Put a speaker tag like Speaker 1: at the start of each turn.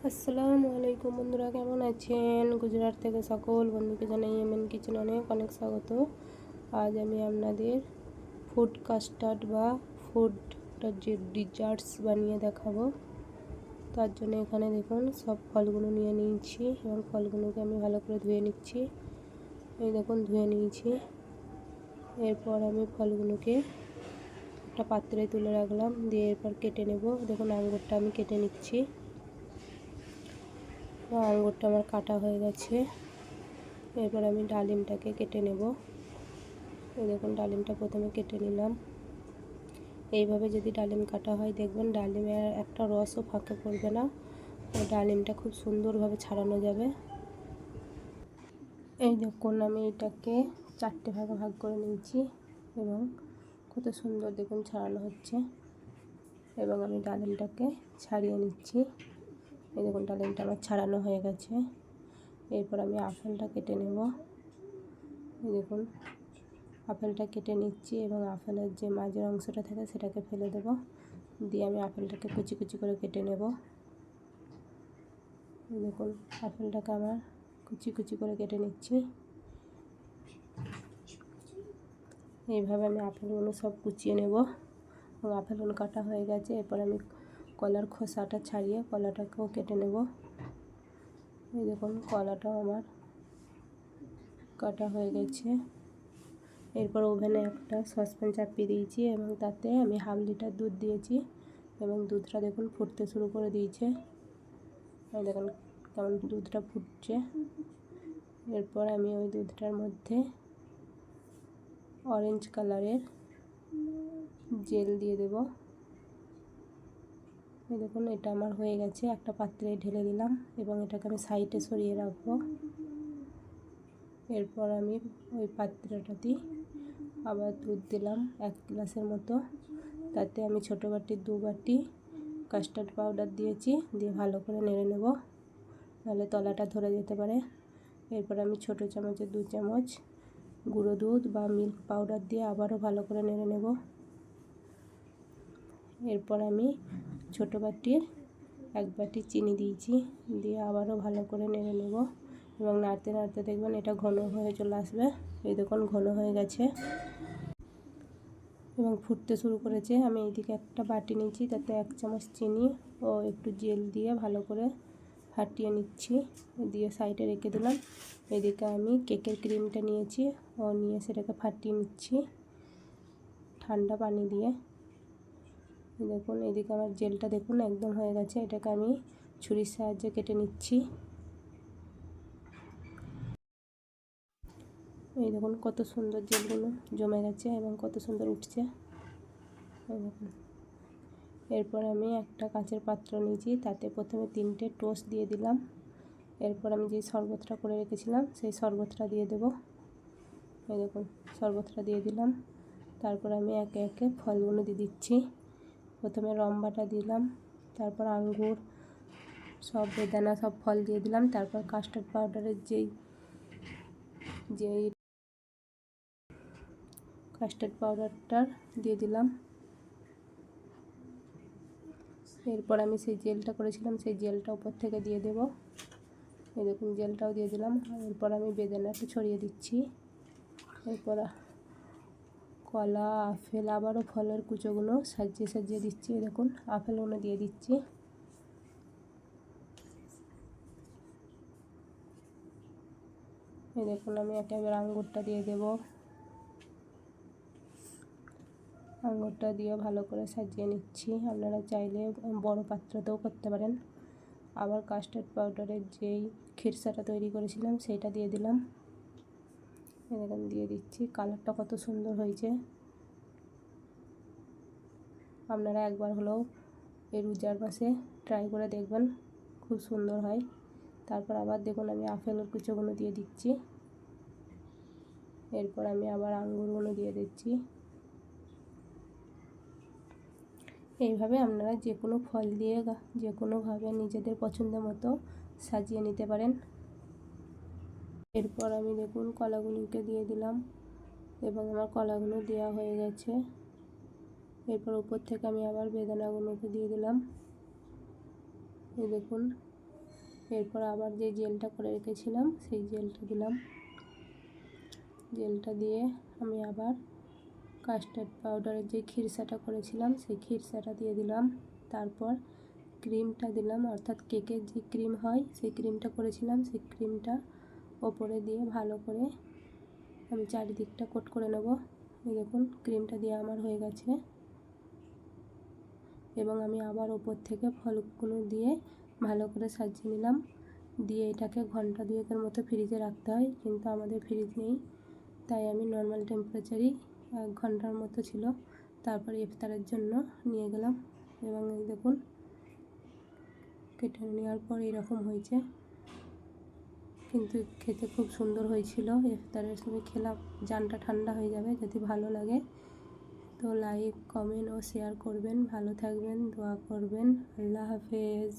Speaker 1: আসসালামু আলাইকুম বন্ধুরা, কেমন আছেন? গুজরাট থেকে সকল বন্ধুকে জানাই এমএন কিচেন অনেক অনেক স্বাগত। আজ আমি আপনাদের ফুড কাস্টার্ড বা ফুড যে ডিজার্টস বানিয়ে দেখাবো। তার জন্য এখানে দেখুন সব ফলগুলো নিয়ে নিয়েছি এবং ফলগুলোকে আমি ভালো করে ধুয়ে নিচ্ছি। এই দেখুন ধুয়ে নিয়েছি। এরপর আমি ফলগুলোকে একটা পাত্রে তুলে রাখলাম, দিয়ে এরপর কেটে নেব। দেখুন আঙুরটা আমি কেটে নিচ্ছি। আঙুরটা আমার কাটা হয়ে গেছে। এরপর আমি ডালিমটাকে কেটে নেব। এই দেখুন ডালিমটা প্রথমে কেটে নিলাম। এইভাবে যদি ডালিম কাটা হয় দেখবেন ডালিমের একটা রসও ফাঁকে পড়বে না, ডালিমটা খুব সুন্দরভাবে ছাড়ানো যাবে। এই দেখুন আমি এটাকে 4টে ভাগে ভাগ করে নিয়েছি এবং কত সুন্দর দেখুন ছাড়ানো হচ্ছে। এবং আমি ডালিমটাকে ছাড়িয়ে নিচ্ছি। এই দেখুন ডালিমটা আমার ছাড়ানো হয়ে গেছে। এরপর আমি আপেলটা কেটে নেব। এই দেখুন আপেলটা কেটে নিচ্ছি এবং আপেলের যে মাঝের অংশটা থাকে সেটাকে ফেলে দেব, দিয়ে আমি আপেলটাকে কুচি কুচি করে কেটে নেব। এই দেখুন আপেলটাকে আমার কুচি কুচি করে কেটে নিচ্ছি। এইভাবে আমি আপেলগুলো সব কুচিয়ে নেব এবং আপেলগুলো কাটা হয়ে গেছে। এরপর আমি কলার খোসাটা ছাড়িয়ে কলাটাকেও কেটে নেব। এই দেখুন কলাটাও আমার কাটা হয়ে গেছে। এরপর ওভেনে একটা সসপ্যান চাপিয়ে দিয়েছি এবং তাতে আমি 1/2 লিটার দুধ দিয়েছি এবং দুধটা দেখুন ফুটতে শুরু করে দিয়েছে। দেখুন কেমন দুধটা ফুটছে। এরপর আমি ওই দুধটার মধ্যে অরেঞ্জ কালারের জেল দিয়ে দেব। এই দেখুন এটা আমার হয়ে গেছে। একটা পাত্রে ঢেলে দিলাম এবং এটাকে আমি সাইডে সরিয়ে রাখবো। এরপর আমি ওই পাত্রটাতেই আবার দুধ দিলাম 1 গ্লাসের মতো। তাতে আমি ছোটো বাটির 2 বাটি কাস্টার্ড পাউডার দিয়েছি, দিয়ে ভালো করে নেড়ে নেব, নাহলে তলাটা ধরে যেতে পারে। এরপর আমি ছোটো চামচের 2 চামচ গুঁড়ো দুধ বা মিল্ক পাউডার দিয়ে আবারও ভালো করে নেড়ে নেব। এরপর আমি ছোটো বাটির 1 বাটি চিনি দিয়েছি, দিয়ে আবারও ভালো করে নেড়ে নেব এবং নাড়তে নাড়তে দেখবেন এটা ঘন হয়ে চলে আসবে। এই দেখুন ঘন হয়ে গেছে এবং ফুটতে শুরু করেছে। আমি এইদিকে একটা বাটি নিয়েছি, তাতে 1 চামচ চিনি ও একটু জেল দিয়ে ভালো করে ফাটিয়ে নিচ্ছি, দিয়ে সাইডে রেখে দিলাম। এদিকে আমি কেকের ক্রিমটা নিয়েছি ও নিয়ে সেটাকে ফাটিয়ে নিচ্ছি ঠান্ডা পানি দিয়ে। দেখুন এদিকে আমার জেলটা দেখুন একদম হয়ে গেছে। এটাকে আমি ছুরির সাহায্যে কেটে নিচ্ছি। এই দেখুন কত সুন্দর জেলগুলো জমে গেছে এবং কত সুন্দর উঠছে। এই দেখুন এরপর আমি একটা কাঁচের পাত্র নিয়েছি, তাতে প্রথমে 3টে টোস্ট দিয়ে দিলাম। এরপর আমি যে শরবতটা করে রেখেছিলাম সেই শরবতটা দিয়ে দেব। এই দেখুন শরবতটা দিয়ে দিলাম। তারপর আমি একে একে ফলগুলো দিয়ে দিচ্ছি। প্রথমে রম্বাটা দিলাম, তারপর আঙ্গুর, সব বেদানা, সব ফল দিয়ে দিলাম। তারপর কাস্টার্ড পাউডারের যেই কাস্টার্ড পাউডারটা দিয়ে দিলাম। এরপর আমি সেই জেলটা করেছিলাম সেই জেলটা উপর থেকে দিয়ে দেব। এই দেখুন জেলটাও দিয়ে দিলাম। এরপর আমি বেদানাটা ছড়িয়ে দিচ্ছি। এরপর কলা, আপেল, আবারও ফলের কুচোগুলো সাজিয়ে সাজিয়ে দিচ্ছি। এই দেখুন আপেলগুলো দিয়ে দিচ্ছি। এই দেখুন আমি একেবারে আঙ্গুরটা দিয়ে দেব। আঙুরটা দিয়ে ভালো করে সাজিয়ে নিচ্ছি। আপনারা চাইলে বড় পাত্রতেও করতে পারেন। আবার কাস্টার্ড পাউডারের যেই খিরসাটা তৈরি করেছিলাম সেইটা দিয়ে দিলাম। এরকম দিয়ে দিচ্ছি। কালারটা কত সুন্দর হয়েছে। আপনারা একবার হলেও এই রোজার মাসে ট্রাই করে দেখবেন, খুব সুন্দর হয়। তারপর আবার দেখুন আমি আপেলের কুচোগুলো দিয়ে দিচ্ছি। এরপর আমি আবার আঙ্গুরগুলো দিয়ে দিচ্ছি। এইভাবে আপনারা যে কোনো ফল দিয়ে যে কোনোভাবে নিজেদের পছন্দ মতো সাজিয়ে নিতে পারেন। এরপর আমি দেখুন কলাগুলোকে দিয়ে দিলাম এবং আমার কলাগুলো দেওয়া হয়ে গেছে। এরপর উপর থেকে আমি আবার বেদানাগুলোকে দিয়ে দিলাম। এই দেখুন এরপর আবার যে জেলটা করে রেখেছিলাম সেই জেলটা দিলাম। জেলটা দিয়ে আমি আবার কাস্টার্ড পাউডারের যে খিরসাটা করেছিলাম সেই খিরসাটা দিয়ে দিলাম। তারপর ক্রিমটা দিলাম, অর্থাৎ কেকের যে ক্রিম হয় সেই ক্রিমটা করেছিলাম সেই ক্রিমটা ওপরে দিয়ে ভালো করে আমি চারিদিকটা কোট করে নেব। এই দেখুন ক্রিমটা দিয়ে আমার হয়ে গেছে। এবং আমি আবার ওপর থেকে ফলগুলো দিয়ে ভালো করে সাজিয়ে নিলাম। দিয়ে এটাকে ঘন্টা দুয়েকের মতো ফ্রিজে রাখতে হয়, কিন্তু আমাদের ফ্রিজ নেই, তাই আমি নর্মাল টেম্পারেচারই 1 ঘন্টার মতো ছিল। তারপরে ইফতারের জন্য নিয়ে গেলাম এবং এই দেখুন কেটে নেওয়ার পর এরকম হয়েছে, কিন্তু খেতে খুব সুন্দর হয়েছিল। ইফতারের সময় খেলাম, জানটা ঠান্ডা হয়ে যাবে। যদি ভালো লাগে তো লাইক, কমেন্ট ও শেয়ার করবেন। ভালো থাকবেন, দোয়া করবেন। আল্লাহ হাফেজ।